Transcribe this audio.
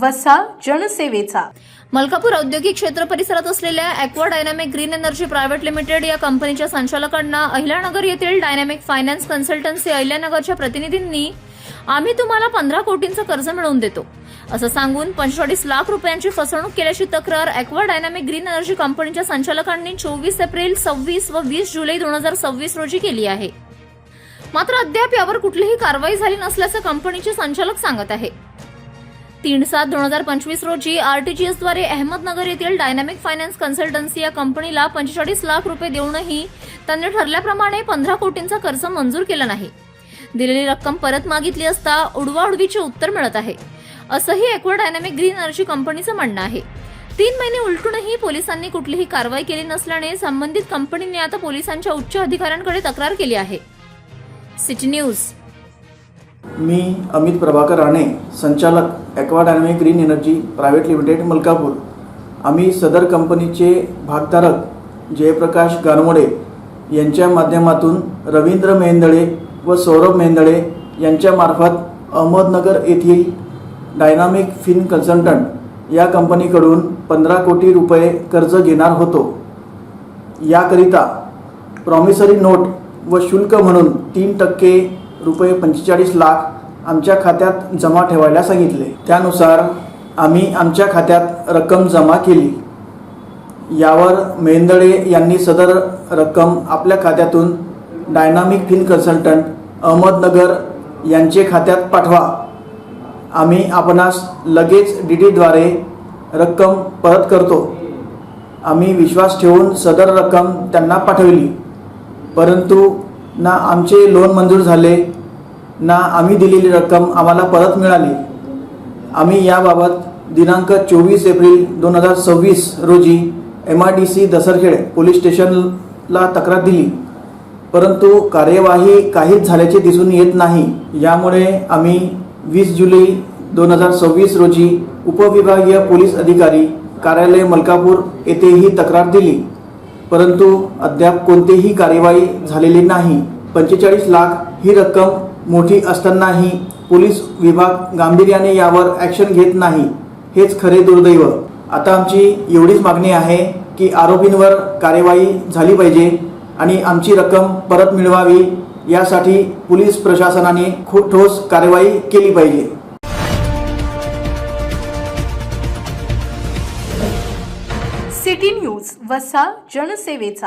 वसा जनसेवेचा। मलकापूर औद्योगिक क्षेत्र परिसरात असलेल्या aqua dynamic green energy private limited या कंपनीच्या संचालकांना अहिल्यानगर येथील डायनॅमिक फायनान्स कन्सल्टन्सी अहिल्यानगरच्या प्रतिनिधींनी आम्ही तुम्हाला 15 कोटींचं कर्ज मिळवून देतो असं सांगून 45 लाख रुपयांची फसवणूक केल्याची तक्रार ॲक्वा डायनॅमिक ग्रीन एनर्जी कंपनीच्या संचालकांनी 24 एप्रिल 26 व 20 जुलै 2026 रोजी केली आहे। मात्र अद्याप यावर कुठलीही कारवाई झाली नसल्याचं कंपनीचे संचालक सांगत आहे। 3/7/2025 रोजी आरटीजीएस द्वारे अहमदनगर येथील डायनॅमिक फायनान्स कन्सल्टन्सी या कंपनीला 45 लाख रुपये देऊनही त्यांनी ठरल्याप्रमाणे 15 कोटींचं कर्ज मंजूर केलं नाही। दिलेली रक्कम परत मागितली असता उडवाउडवीचे उत्तर मिळत आहे असंही ॲक्वा डायनॅमिक ग्रीन एनर्जी कंपनीचं म्हणणं आहे। 3 महिने उलटूनही पोलिसांनी कुठलीही कारवाई केली नसल्याने संबंधित कंपनीने आता पोलिसांच्या उच्च अधिकाऱ्यांकडे तक्रार केली आहे। City news. मी अमित प्रभाकर राणे, संचालक aqua dynamic green energy private limited Malkapur. आम्ही सदर कंपनीचे भागधारक जयप्रकाश गानमोडे यांच्या माध्यमातून रवींद्र मेहेंदळे व सौरभ मेहेंदळे यांच्यामार्फत अहमदनगर येथील डायनामिक फिन कन्सल्टंट या कंपनीकडून 15 कोटी रुपये कर्ज घेणार होतो। याकरिता प्रॉमिसरी नोट व शुल्क म्हणून 3% रुपये 45 लाख आमच्या खात्यात जमा ठेवायला सांगितले। त्यानुसार आम्ही आमच्या खात्यात रक्कम जमा केली। यावर मेहेंदळे यांनी सदर रक्कम आपल्या खात्यातून डायनामिक फिन कन्सल्टंट अहमदनगर यांचे खात्यात पाठवा, आम्ही आपणास लगेच डीडीद्वारे रक्कम परत करतो। आम्ही विश्वास ठेवून सदर रक्कम त्यांना पाठवली, परंतु ना आमचे लोन मंजूर झाले ना आम्ही दिलेली रक्कम आम्हाला परत मिळाली। आम्ही याबाबत दिनांक 24 एप्रिल 2026 रोजी MIDC दसरखेड पोलीस स्टेशनला तक्रार दिली, परंतु कार्यवाही काहीच झाल्याचे दिसून येत नाही। यामुळे आम्ही 20 जुलै 2026 रोजी उपविभागीय पोलीस अधिकारी कार्यालय मलकापूर येथेही तक्रार दिली, परंतु अद्याप कोणतीही कार्यवाही झालेली नाही। 45 लाख ही रक्कम मोठी असतानाही पोलीस विभाग गांभीर्याने यावर ॲक्शन घेत नाही, हेच खरे दुर्दैव। आता आमची एवढीच मागणी आहे की आरोपींवर कार्यवाही झाली पाहिजे आणि आमची रक्कम परत मिळवावी, यासाठी पोलीस प्रशासनाने ठोस कार्यवाही केली पाहिजे। सिटी न्यूज वसा जनसेवेचा।